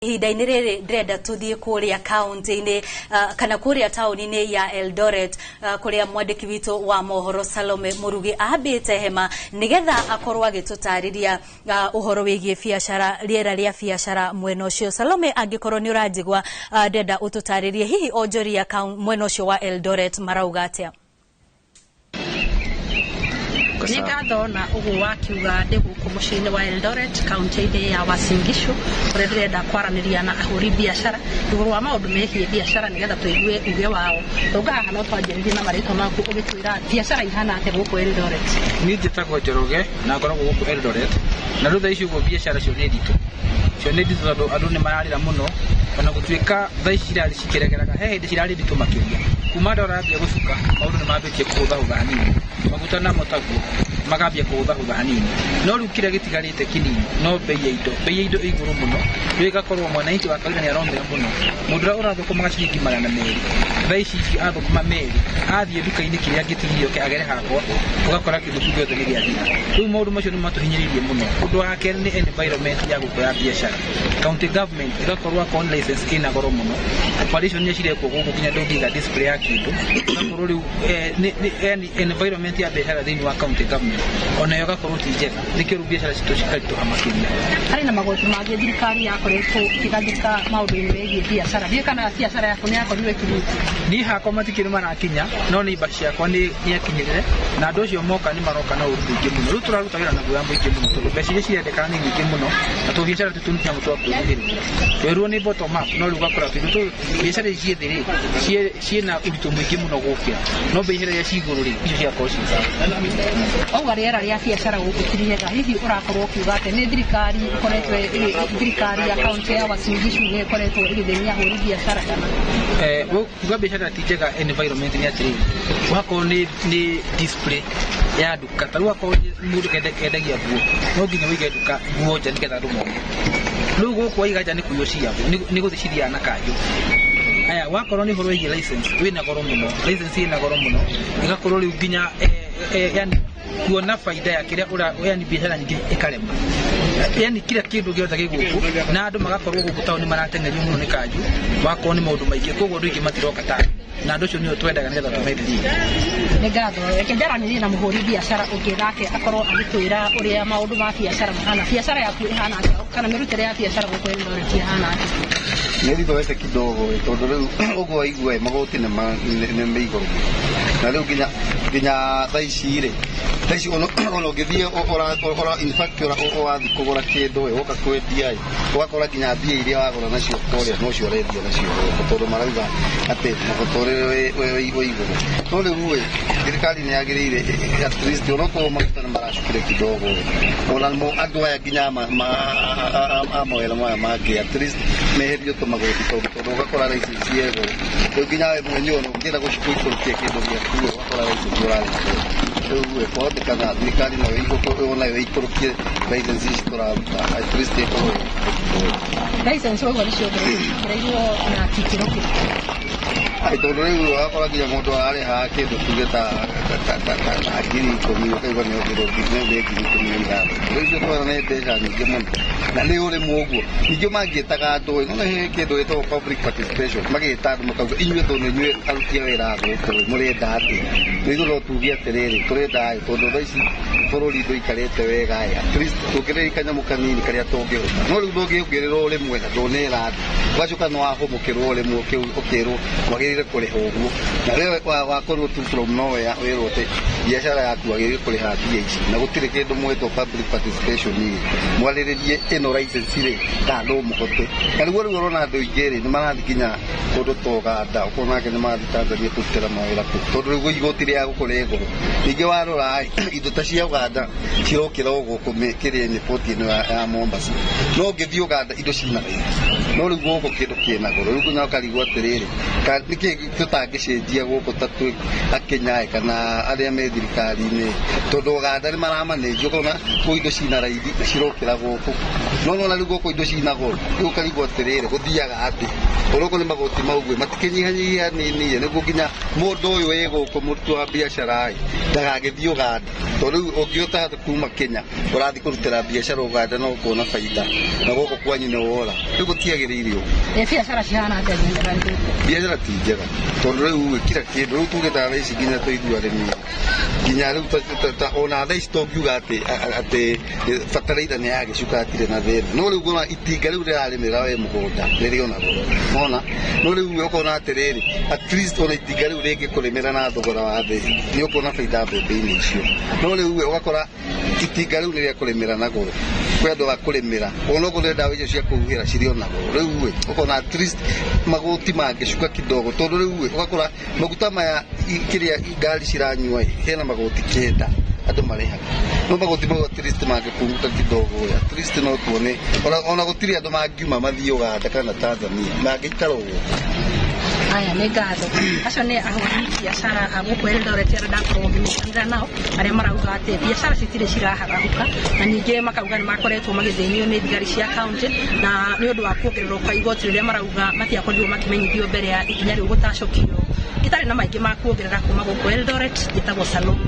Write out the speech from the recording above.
Ihinda-inĩ rĩrĩ ndĩrenda tũthiĩ kũrĩa kaunti-inĩ kana kũrĩa taũni-inĩ ya Eldoret kũrĩa mwandĩki witũ wa mohoro Salome Murugi ambĩte hema nĩgetha akorwo agĩtũtarĩria ũhoro wĩgiĩ biacara, rĩera rĩa biacara mwena ũcio. Salome, angĩkorwo nĩ ũranjigua, ndĩrenda ũtũtarĩrie hihi onjoria mwena ũcio wa Eldoret marauga atĩa? Nĩ ngathona ũguo wakiuga ndĩ gũkũ mũciĩ-inĩ wa Eldoret kaunti-inĩ ya Uasin Gishu kũrĩa ndĩrenda kwaranĩria na ahũri biacara igũrũ wa maũndũ megiĩ biacara nĩgetha tũigue uge wao. Tũnga haha no twanjĩrĩrie na marĩtwa maku ũgĩtwĩra biacara ihana atĩa gũkũ Eldoret. Niĩ njĩtagwo Njoroge na ngoragwo gũkũ Eldoret, na rĩu thaa ici ũguo biacara cio nĩ nditũ. Cio nĩ nditũ tondũ andũ nĩ mararĩra mũno, ona gũtuĩka thaa ici cirarĩ cikĩregeraga, he hĩndĩ cirarĩ nditũ makĩria. Kuma andũ arambia gũcuka, maũndũ nĩ mambĩtie kũhũthahũtha hanini, maguta namo taguo magambia kũhũthahũtha hanini. No rĩu kĩrĩa gĩtigarĩte kĩnini no bei ya indo igũrũ mũno, rĩu ĩgakorwo mwananchi wa kawaida nĩ aromera mũno. Mũndũ ũrĩa ũrathũkũmaga ciringi magana merĩ, thaa ici athũkũma merĩ, athiĩ nduka-inĩ kĩrĩa gĩtinie oke agere hakwa, ũgakora kĩndũ kĩu gĩothe nĩ gĩathira. Rĩu maũndũ macio nĩ matũhinyĩrĩirie mũno. Ũndũ wa kerĩ nĩ environment ya gũkũ ya biacara. County government ĩgakorwo account license ĩna goro mũno, operation nĩ cirekwo gũkũ nginya ndũngĩiga display ya kĩndũ. Ũgakorwo rĩu environment ya biacara thĩinĩ wa county government onayo ĩgakorwo ti njega, nĩkĩo rĩu biacara citũ cikaritũha makĩria. Harĩ na magoti mangĩ thirikari yakoretwo ĩkĩgathĩka maũndũ-inĩ megiĩ biacara. Ndiũĩ kana biacara yaku nĩ yakorirwo ĩkĩhutia. Niĩ hakwa matikĩrĩ marakinya, no nĩ imba ciakwa nĩ akinyĩrĩre, na andũ acio moka nĩ maroka na ũru mũingĩ mũno. Rĩu tũraruta wĩra na guoya mũingĩ mũno tondũ mbeca iria cirendekana nĩ nyingĩ mũno, na tũbiacara tũtũ nĩ tũnyamũ twa kwĩrĩhĩria. Twerwo nĩ bottom up, no rĩu ũgakora biacara ici ciĩ thĩ ciĩna ũritũ mũingĩ mũno gũkĩra, no biacara iria ci igũrũ rĩ icio ciakorwo ciĩ sawa. Auga rĩera rĩa biacara gũkũ ti rĩega, hihi ũrakorwo ũkiuga atĩ nĩ thirikari ĩkoretwo thirikari ya kaunti ya Uasin Gishu nĩ ĩkoretwo ĩgĩthĩnia ahũri biacara kana? Kuga biacara ti njega environment nĩ atĩrĩrĩ, ũgakorwo nĩ display ya nduka, ta rĩu akorwo mũndũ endagia nguo, no nginya wĩige nduka nguo nja nĩgetha andũ mone. Rĩu gũkũ waiga nja nĩ kũiywo ciago, nĩ gũthiĩ cithiaga na kanjũ. Aya, wakorwo nĩ ũhoro wĩgiĩ license, wĩna goro mũno, license ĩna goro mũno, ĩgakorwo rĩu nginya yani kuona faida ya kĩrĩa yani biacara nyingĩ ĩkarema. Yani kila kĩndũ gĩothe gĩgũkũ na andũ magakorwo gũkũ taũni maratengerio mũno nĩ kanjũ, wakorwo nĩ maũndũ maingĩ, koguo andũ aingĩ matiroka taũni, na andũ acio nĩo twendaga nĩgetha tũmenderie. Nĩ ngatho reke njaranĩrie na mũhũri biacara ũngĩ nake akorwo agĩtwĩra ũrĩa maũndũ ma biacara mahana. Biacara yaku ĩhana atĩa kana mĩrutĩre ya biacara gũkũ Eldoret ĩhana atĩa? Nĩthitowete kidogo tondũ rĩu ũguo waigua magoti nĩ me igũrũ, na rĩu nginya thaa ici rĩ, thaa ici ona ũngĩthiĩ in fact ũrathiĩ kũgũra kĩndũ woka kwendia ũgakora nginya mbia iria wagũra nacio kũrĩa nocio ũrendia nacio tondũ marauga atĩ mũtũrĩre wĩ igũrũ. No rĩu thirikari nĩ yagĩrĩire at least onokorwo maguta nĩ maracukire kidogo, ona andũ aya nginya amawĩra maya mangĩ at least meherio tũmagoti tondũ ũgakora raici ciĩ igũrũ. Rĩu nginya we mwenyewe ũngĩenda gũikũrũkia kĩndũ gĩaku ũgakora raici ũrarĩha. Rĩu kwahoteka thirikari nayo onayo ĩikũrũkie license ici tũraruta at least ĩkorwo license ũguo nĩcio kĩrĩirwo na gĩkĩro kĩrĩkũ? Tondũ rĩu wakora nginya mũndũ ararĩha kĩndũ tuge ta ngiri ikũmi ũkaigua nĩ ngiri ikũmi na ithano. Rĩu icio twona nĩ mbeca nyingĩ mũno na nĩ ũrĩmi ũguo. Ningĩ mangĩtaga andũ no nĩ kĩndũ gĩtagwo public participation, magĩta andũ makauga inyuĩ tondũ inyuĩ aruti a wĩra gũkũ mũrenda atĩ. Rĩu no tuge atĩrĩrĩ tũrenda tondũ thaa ici bũrũri ndũikarĩte wega at least tũngĩrĩrĩ kanyamũ kanini karĩa tũngĩhũta. No rĩu ndũngĩongerera ũrĩmwe na ndũnera andũ, ũgacoka nĩ wahũmũkĩrwo ũrĩmwe ũkĩrwo wagĩrĩire kũrĩha ũguo, na rĩu wakorwo tu from nowhere wĩrwo atĩ biacara yaku wagĩrĩire kũrĩha mbia ici na gũtirĩ kĩndũ mwĩtwo public participation mwarĩrĩrie ĩno license rĩ kana mũhote. Na rĩu ũrona andũ aingĩ rĩ nĩ marathiĩ nginya kũndũ ta Uganda, ũkonake nĩ marathiĩ Tanzania kũrutĩra mawĩra kũu tondũ rĩu igoti rĩa gũkũ rĩ igũrũ. Ningĩ warora indo ta cia Uganda cirokĩra gũkũ kĩrĩa port ĩno ya Mombasa, no ũngĩthiĩ Uganda indo cina raithi, no rĩu gũkũ kĩndũ kĩna goro. Rĩu nginya ũkarigwo atĩrĩrĩ nĩkĩ tũtangĩcenjia gũkũ ta twĩ Akenya kana arĩa me thirikari-inĩ, tondũ Uganda nĩ maramanĩnji ũkona kũ indo cina raithi cirokĩra gũkũ, no na rĩu gũkũ indo cina goro. Rĩu ũkarigwo atĩrĩrĩ gũthiaga atĩ ũroko nĩ magoti mau matikĩnyihanyihia nini nĩguo nginya mũndũ ũyũ wĩ gũkũ mũruti wa biacara ndagagĩthiĩ Uganda tondu ukiota kuma Kenya urathi kurutira biashara Uganda no kuona faida na goko kwanyu ne wora riko tiagiririo biashara cihana atĩa biashara ti njega tondu riu kira kindu tugeta thaici nginya tuigua rimi nginya riu ta ona thaici tongiuga ati fataraitha ni yagicuka atire na thina no riu gona itinga riu rirarimira we mugunda ririona mona no riu ukona atiriri at least ona itinga riu ringi kurimira na thogora wa thi ni ukona faida mbembe-ini icio no riu ugakora itinga riu niria kurimira na goro kwe andu akurimira ona kune dawa icio cia kuhuhira cirio na goro riu ukona at least maguti mangicuka kidogo tondu riu ugakora maguta maya kiria ngari ciranyua hena maguti kenda andu marehaga no maguti mau at least mangipunguka kidogo at least no tuone ona gutiri andu mangiuma mathii Uganda kana Tanzania mangikara uguo aya nĩ ngatho acio nĩ ahũri biacara a gũkũ Eldoret arĩa ndakorwo ngĩmũcanĩrĩra nao arĩa marauga atĩ biacara citirĩ cirahagahuka na ningĩ makauga nĩ makoretwo magĩthĩnio nĩ thigari cia kaunti na nĩ ũndũ wa kuongererwo kwa igoti rĩrĩa marauga matiakorirwo makimenyithio mbere ya ikinya rĩu gũtacũkio itarĩ na maingĩ ma kuongerera kuma gũkũ Eldoret njĩtagwo Salome.